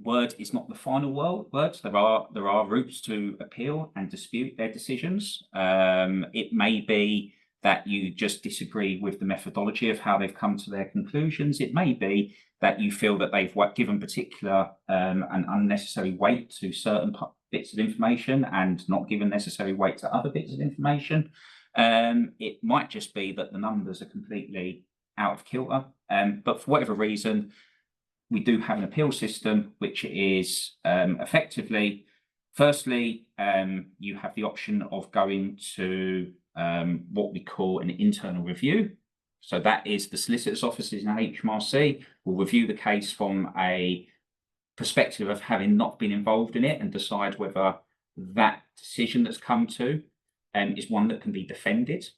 word is not the final word. There are routes to appeal and dispute their decisions. It may be that you just disagree with the methodology of how they've come to their conclusions. It may be that you feel that they've given particular and unnecessary weight to certain bits of information and not given necessary weight to other bits of information. It might just be that the numbers are completely out of kilter. But for whatever reason, we do have an appeal system, which is effectively, firstly, you have the option of going to what we call an internal review. So that is the solicitors' offices in HMRC will review the case from a perspective of having not been involved in it and decide whether that decision that's come to is one that can be defended.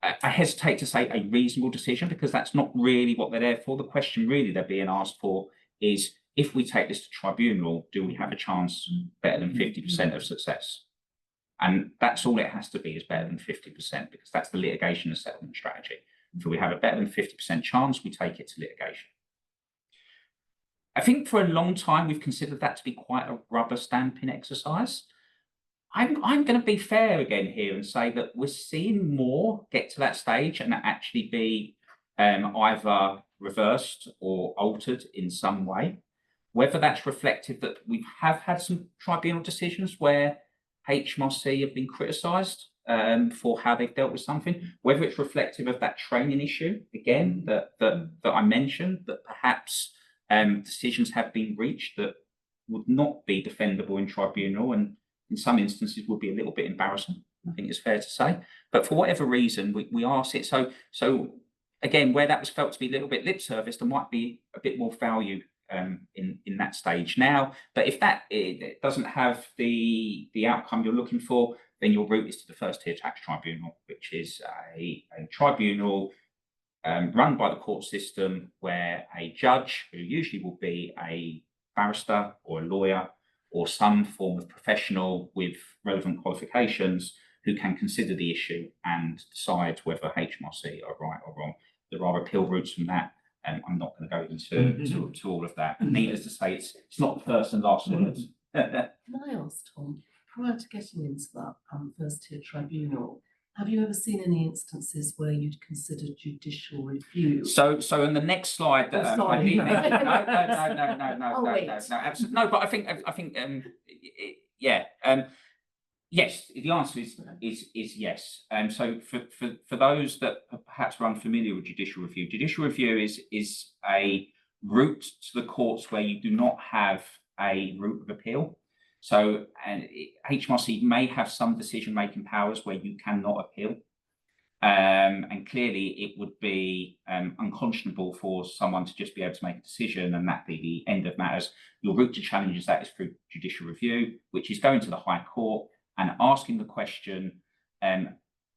I hesitate to say a reasonable decision because that's not really what they're there for. The question really they're being asked for is, if we take this to tribunal, do we have a chance better than 50% of success? And that's all it has to be, is better than 50%, because that's the litigation and settlement strategy. If we have a better than 50% chance, we take it to litigation. I think for a long time, we've considered that to be quite a rubber stamping exercise. I'm going to be fair again here and say that we're seeing more get to that stage and actually be either reversed or altered in some way. Whether that's reflective that we have had some tribunal decisions where HMRC have been criticised for how they've dealt with something, whether it's reflective of that training issue, again, that I mentioned, that perhaps decisions have been reached that would not be defendable in tribunal and in some instances would be a little bit embarrassing, I think it's fair to say. But for whatever reason, we are seeing, so again, where that was felt to be a little bit lip service, there might be a bit more value in that stage now. But if that it doesn't have the outcome you're looking for, then your route is to the first tier tax tribunal, which is a tribunal run by the court system where a judge, who usually will be a barrister or a lawyer or some form of professional with relevant qualifications, who can consider the issue and decide whether HMRC are right or wrong. There are appeal routes from that. I'm not going to go into to all of that. Needless to say, it's not the first and last word. Can I ask, Tom, prior to getting into that first tier tribunal, have you ever seen any instances where you'd consider judicial review? So on the next slide, that Oh, sorry. no, Oh, wait. absolutely no. But I think yeah. Yes, the answer is yes. So for those that perhaps are unfamiliar with judicial review is a route to the courts where you do not have a route of appeal. So HMRC may have some decision-making powers where you cannot appeal. And clearly it would be unconscionable for someone to just be able to make a decision and that be the end of matters. Your route to challenge that is through judicial review, which is going to the High Court and asking the question,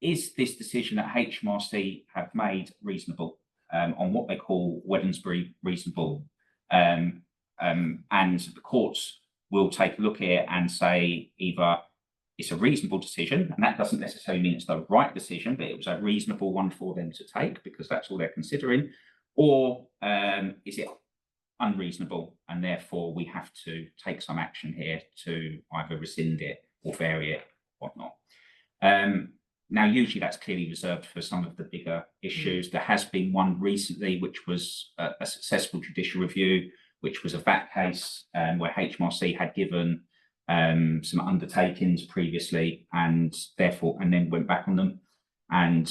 is this decision that HMRC have made reasonable on what they call Wednesbury reasonable? And the courts will take a look at it and say either it's a reasonable decision, and that doesn't necessarily mean it's the right decision, but it was a reasonable one for them to take because that's all they're considering, or is it unreasonable and therefore we have to take some action here to either rescind it or vary it, whatnot. Now, usually that's clearly reserved for some of the bigger issues. There has been one recently, which was a successful judicial review, which was a VAT case where HMRC had given some undertakings previously and then went back on them. And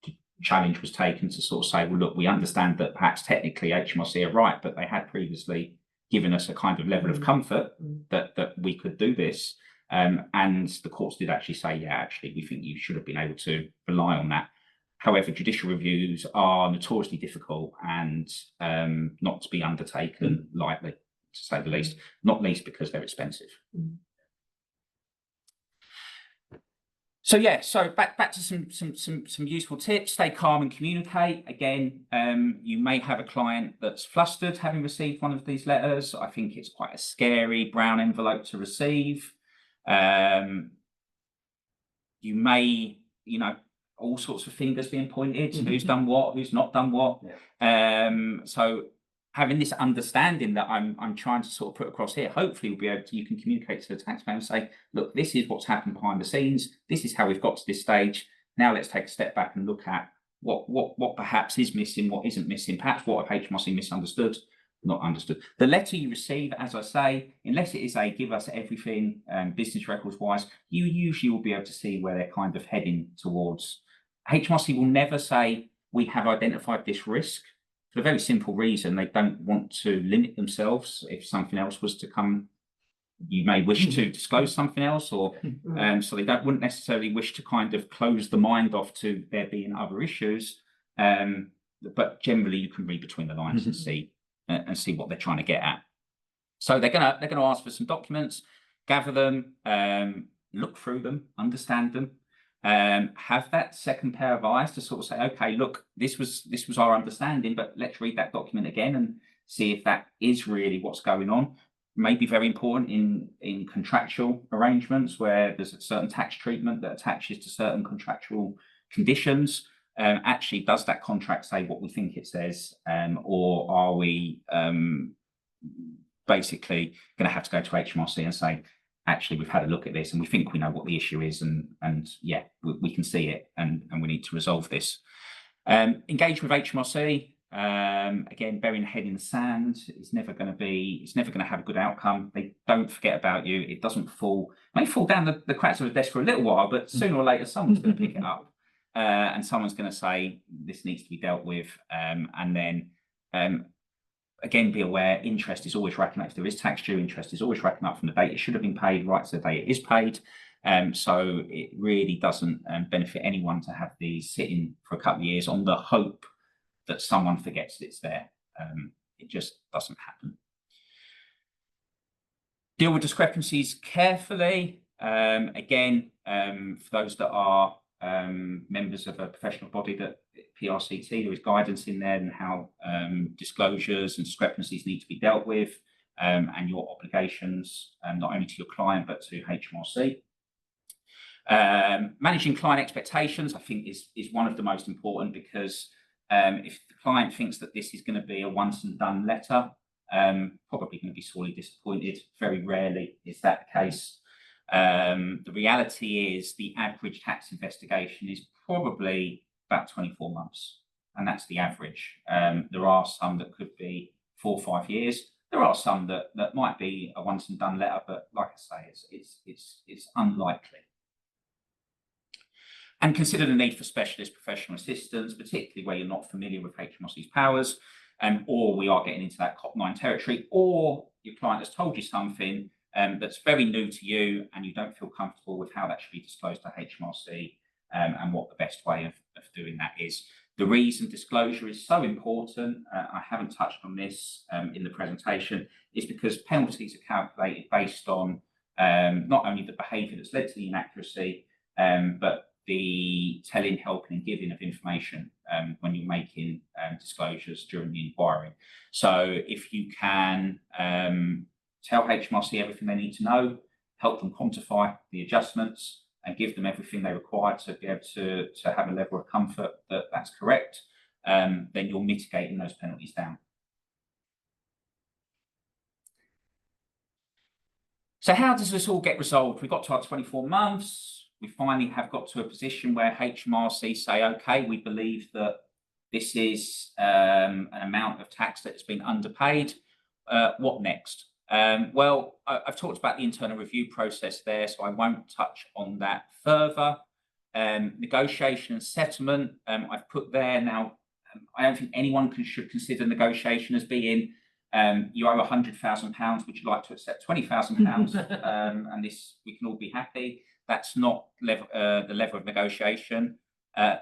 the challenge was taken to sort of say, well, look, we understand that perhaps technically HMRC are right, but they had previously given us a kind of level of comfort that we could do this. And the courts did actually say, yeah, actually, we think you should have been able to rely on that. However, judicial reviews are notoriously difficult and not to be undertaken lightly, to say the least, not least because they're expensive. So yeah, so back to some useful tips. Stay calm and communicate. Again, you may have a client that's flustered having received one of these letters. I think it's quite a scary brown envelope to receive. You may, all sorts of fingers being pointed, who's done what, who's not done what. So having this understanding that I'm trying to sort of put across here, hopefully we'll be able to, you can communicate to the taxpayer and say, look, this is what's happened behind the scenes. This is how we've got to this stage. Now let's take a step back and look at what perhaps is missing, what isn't missing, perhaps what have HMRC misunderstood, not understood. The letter you receive, as I say, unless it is a give us everything business records wise, you usually will be able to see where they're kind of heading towards. HMRC will never say, we have identified this risk for the very simple reason they don't want to limit themselves. If something else was to come, you may wish to disclose something else, or so they wouldn't necessarily wish to kind of close the mind off to there being other issues. But generally, you can read between the lines and see what they're trying to get at. So they're gonna ask for some documents, gather them, look through them, understand them, have that second pair of eyes to sort of say, okay, look, this was our understanding, but let's read that document again and see if that is really what's going on. May be very important in contractual arrangements where there's a certain tax treatment that attaches to certain contractual conditions. Actually, does that contract say what we think it says, or are we basically going to have to go to HMRC and say, actually, we've had a look at this and we think we know what the issue is, and yeah, we can see it, and we need to resolve this. Engage with HMRC. Again, burying the head in the sand is never going to have a good outcome. They don't forget about you. It may fall down the cracks of the desk for a little while, but sooner or later someone's going to pick it up, and someone's going to say this needs to be dealt with. And then again, be aware, interest is always racking up. If there is tax due, interest is always racking up from the date it should have been paid right to the day it is paid. So it really doesn't benefit anyone to have these sitting for a couple of years on the hope that someone forgets it's there. It just doesn't happen. Deal with discrepancies carefully. Again, for those that are members of a professional body that PRCT, there is guidance in there and how disclosures and discrepancies need to be dealt with, and your obligations, not only to your client but to HMRC. Managing client expectations, I think, is one of the most important, because if the client thinks that this is going to be a once and done letter, probably going to be sorely disappointed. Very rarely is that the case. The reality is the average tax investigation is probably about 24 months, and that's the average. There are some that could be 4 or 5 years. There are some that might be a once and done letter, but like I say, it's unlikely. And consider the need for specialist professional assistance, particularly where you're not familiar with HMRC's powers, or we are getting into that COP9 territory, or your client has told you something that's very new to you and you don't feel comfortable with how that should be disclosed to HMRC, and what the best way of doing that is. The reason disclosure is so important, I haven't touched on this in the presentation, is because penalties are calculated based on not only the behaviour that's led to the inaccuracy, but the telling, helping and giving of information when you're making disclosures during the inquiry. So if you can tell HMRC everything they need to know, help them quantify the adjustments and give them everything they require to be able to have a level of comfort that that's correct, then you're mitigating those penalties down. So how does this all get resolved? We got to our 24 months. We finally have got to a position where HMRC say, okay, we believe that this is an amount of tax that has been underpaid. What next? Well, I've talked about the internal review process there, so I won't touch on that further. Negotiation and settlement, I've put there. Now, I don't think anyone should consider negotiation as being you owe £100,000, would you like to accept £20,000? And this, we can all be happy. That's not the level of negotiation.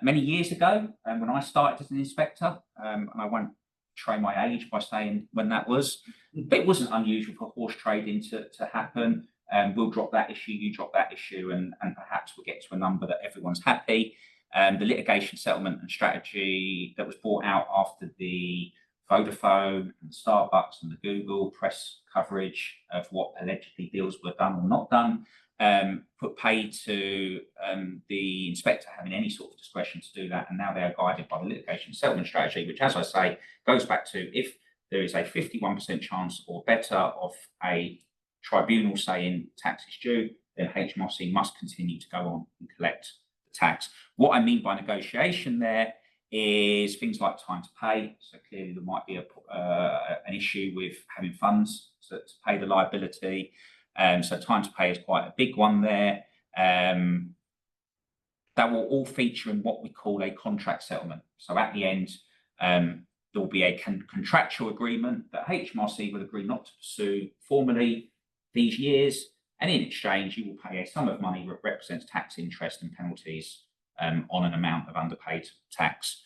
Many years ago, when I started as an inspector, and I won't betray my age by saying when that was, but it wasn't unusual for horse trading to happen. We'll drop that issue, you drop that issue, and perhaps we'll get to a number that everyone's happy. The litigation settlement and strategy that was brought out after the Vodafone and Starbucks and the Google press coverage of what allegedly deals were done or not done, put pay to the inspector having any sort of discretion to do that, and now they are guided by the litigation settlement strategy, which, as I say, goes back to if there is a 51% chance or better of a tribunal saying tax is due, then HMRC must continue to go on and collect the tax. What I mean by negotiation there is things like time to pay. So clearly there might be an issue with having funds to pay the liability. So time to pay is quite a big one there. That that will all feature in what we call a contract settlement. So at the end, there will be a contractual agreement that HMRC will agree not to pursue formally these years, and in exchange, you will pay a sum of money that represents tax, interest, and penalties on an amount of underpaid tax.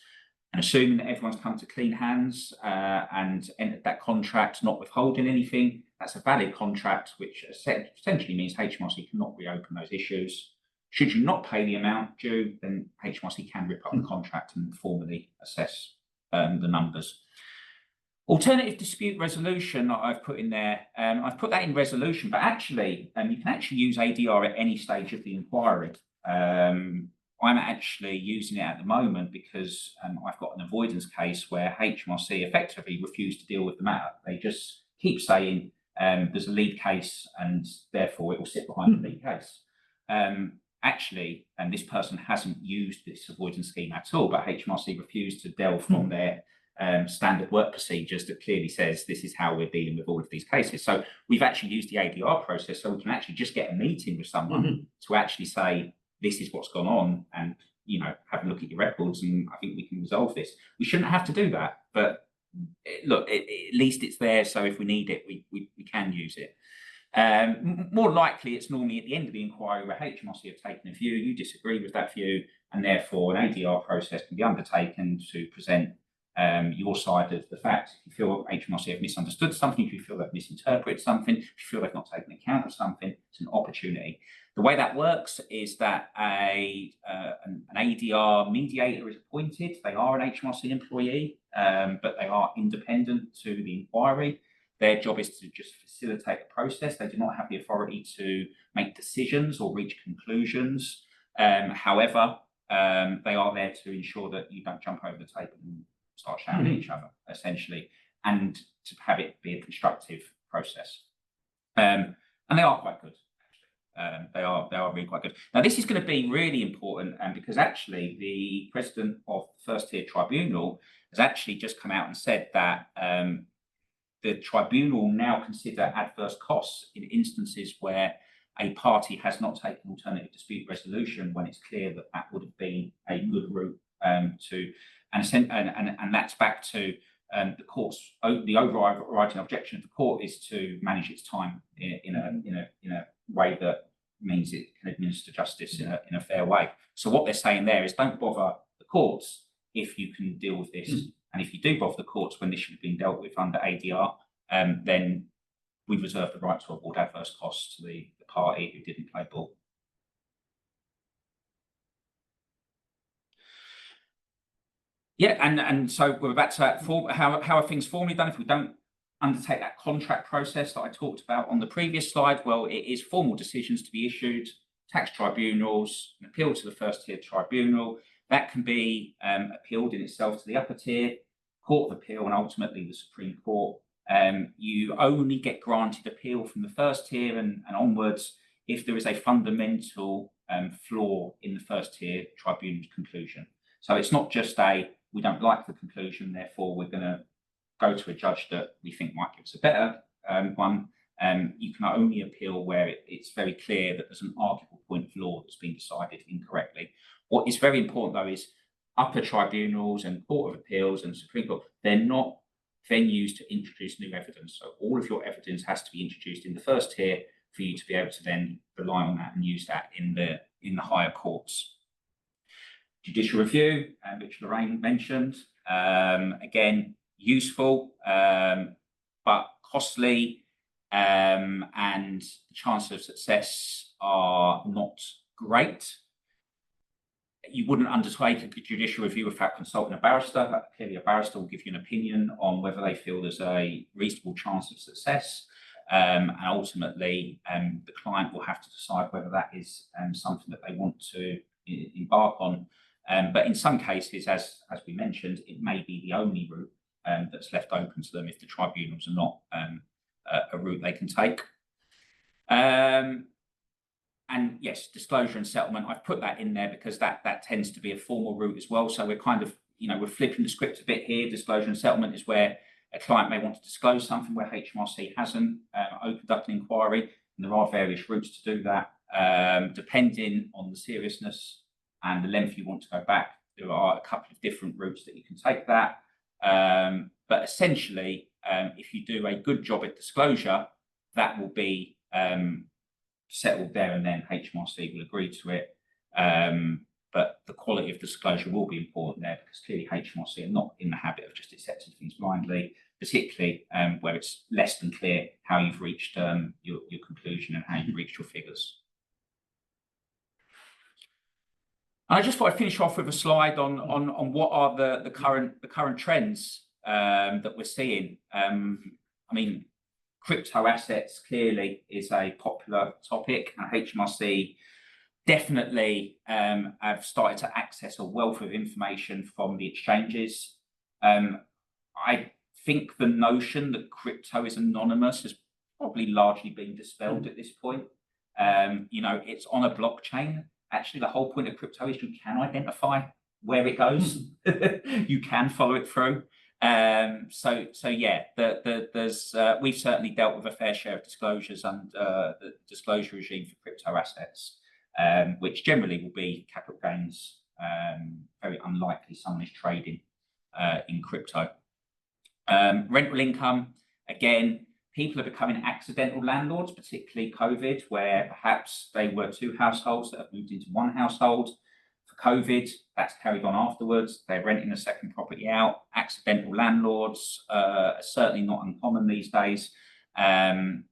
And assuming that everyone's come to clean hands and entered that contract, not withholding anything, that's a valid contract, which essentially means HMRC cannot reopen those issues. Should you not pay the amount due, then HMRC can rip up the contract and formally assess the numbers. Alternative dispute resolution that I've put in there, I've put that in resolution, but actually, you can actually use ADR at any stage of the inquiry. I'm actually using it at the moment because I've got an avoidance case where HMRC effectively refused to deal with the matter. They just keep saying there's a lead case and therefore it will sit behind the lead case. Actually, this person hasn't used this avoidance scheme at all, but HMRC refused to delve from their standard work procedures that clearly says this is how we're dealing with all of these cases. So we've actually used the ADR process, so we can actually just get a meeting with someone to actually say, this is what's gone on, and have a look at your records, and I think we can resolve this. We shouldn't have to do that, but look, at least it's there, so if we need it, we can use it. More likely, it's normally at the end of the inquiry where HMRC have taken a view, you disagree with that view, and therefore an ADR process can be undertaken to present your side of the facts. If you feel HMRC have misunderstood something, if you feel they've misinterpreted something, if you feel they've not taken account of something, it's an opportunity. The way that works is that an ADR mediator is appointed. They are an HMRC employee, but they are independent to the inquiry. Their job is to just facilitate the process. They do not have the authority to make decisions or reach conclusions. However, they are there to ensure that you don't jump over the table and start shouting at each other, essentially, and to have it be a constructive process. And they are quite good. They are really quite good. Now, this is going to be really important, because actually the president of the first tier tribunal has actually just come out and said that the tribunal will now consider adverse costs in instances where a party has not taken alternative dispute resolution when it's clear that that would have been a good route and that's back to the court's the overriding objection of the court is to manage its time in a way that means it can administer justice in a fair way. So what they're saying there is don't bother the courts if you can deal with this. And if you do bother the courts when this should have been dealt with under ADR, then we reserve the right to award adverse costs to the party who didn't play ball. Yeah, and so we're back to that how are things formally done if we don't undertake that contract process that I talked about on the previous slide? Well, it is formal decisions to be issued, tax tribunals, an appeal to the first tier tribunal. That can be appealed in itself to the upper tier, Court of Appeal, and ultimately the Supreme Court. You only get granted appeal from the first tier and onwards if there is a fundamental flaw in the first tier tribunal's conclusion. So it's not just we don't like the conclusion, therefore we're going to go to a judge that we think might give us a better one. You can only appeal where it's very clear that there's an arguable point of law that's been decided incorrectly. What is very important, though, is upper tribunals and Court of Appeals and Supreme Court, they're not venues to introduce new evidence. So all of your evidence has to be introduced in the first tier for you to be able to then rely on that and use that in the higher courts. Judicial review, which Lorraine mentioned, again, useful, but costly, and the chances of success are not great. You wouldn't undertake a judicial review without consulting a barrister. Clearly, a barrister will give you an opinion on whether they feel there's a reasonable chance of success. And ultimately, the client will have to decide whether that is something that they want to embark on. But in some cases, as we mentioned, it may be the only route that's left open to them if the tribunals are not a route they can take. And yes, disclosure and settlement, I've put that in there because that tends to be a formal route as well. So we're kind of, we're flipping the script a bit here. Disclosure and settlement is where a client may want to disclose something where HMRC hasn't opened up an inquiry. And there are various routes to do that, depending on the seriousness and the length you want to go back, there are a couple of different routes that you can take that. But essentially, if you do a good job at disclosure, that will be settled there and then. HMRC will agree to it. But the quality of disclosure will be important there, because clearly HMRC are not in the habit of just accepting things blindly, particularly where it's less than clear how you've reached your conclusion and how you've reached your figures. I just thought I'd finish off with a slide on what are the current trends that we're seeing. I mean, crypto assets clearly is a popular topic, and HMRC definitely have started to access a wealth of information from the exchanges. I think the notion that crypto is anonymous has probably largely been dispelled at this point. You know, it's on a blockchain. Actually, the whole point of crypto is you can identify where it goes. You can follow it through. So yeah, there's we've certainly dealt with a fair share of disclosures and the disclosure regime for crypto assets, which generally will be capital gains. Very unlikely someone is trading in crypto. Rental income, again, people are becoming accidental landlords, particularly COVID, where perhaps they were two households that have moved into one household. For COVID, that's carried on afterwards. They're renting a second property out. Accidental landlords are certainly not uncommon these days. And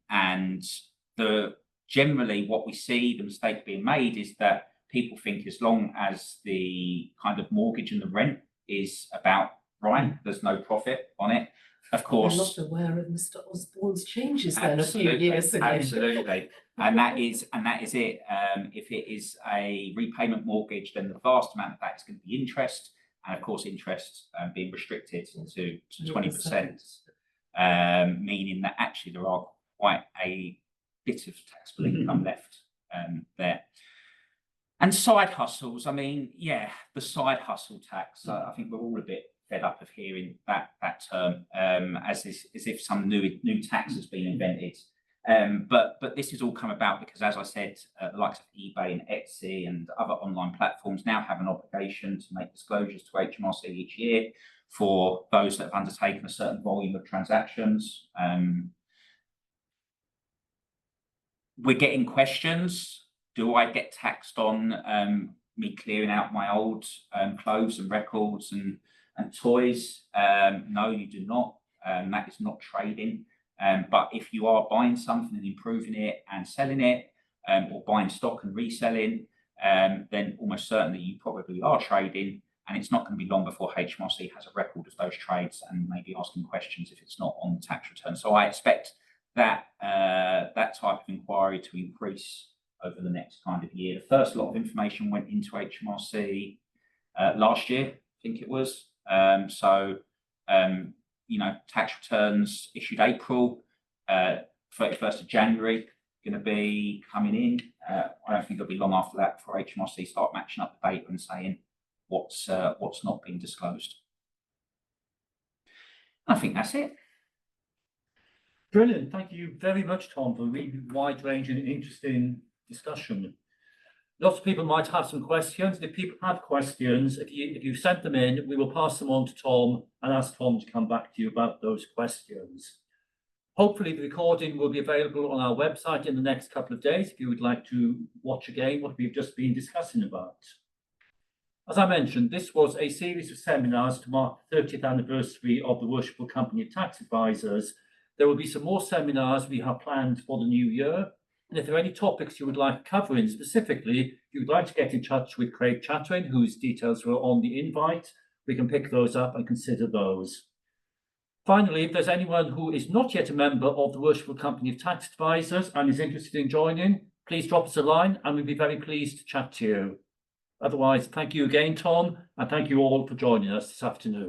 generally what we see, the mistake being made, is that people think as long as the kind of mortgage and the rent is about right, there's no profit on it. Of course, I'm not aware of Mr. Osborne's changes then a few years ago. Absolutely, and that is it. If it is a repayment mortgage, then the vast amount of that is going to be interest, and of course, interest being restricted to 20%, meaning that actually there are quite a bit of taxable income left there. And side hustles. I mean, yeah, the side hustle tax. I think we're all a bit fed up of hearing that term as if some new tax has been invented. But this has all come about because, as I said, the likes of eBay and Etsy and other online platforms now have an obligation to make disclosures to HMRC each year for those that have undertaken a certain volume of transactions. We're getting questions. Do I get taxed on me clearing out my old clothes and records and toys? No, you do not. That is not trading. But if you are buying something and improving it and selling it, or buying stock and reselling, then almost certainly you probably are trading, and it's not going to be long before HMRC has a record of those trades and maybe asking questions if it's not on the tax return. So I expect that that type of inquiry to increase over the next kind of year. The first lot of information went into HMRC last year, I think it was. You know, tax returns issued April, 31st of January, going to be coming in. I don't think it'll be long after that before HMRC start matching up the data and saying what's not being disclosed. I think that's it. Brilliant. Thank you very much, Tom, for a really wide-ranging and interesting discussion. Lots of people might have some questions. If people have questions, if you sent them in, we will pass them on to Tom and ask Tom to come back to you about those questions. Hopefully, the recording will be available on our website in the next couple of days if you would like to watch again what we've just been discussing about. As I mentioned, this was a series of seminars to mark the 30th anniversary of the Worshipful Company of Tax Advisors. There will be some more seminars we have planned for the new year. And if there are any topics you would like covering specifically, if you would like to get in touch with Craig Chatwin, whose details were on the invite, we can pick those up and consider those. Finally, if there's anyone who is not yet a member of the Worshipful Company of Tax Advisors and is interested in joining, please drop us a line and we'd be very pleased to chat to you. Otherwise, thank you again, Tom, and thank you all for joining us this afternoon.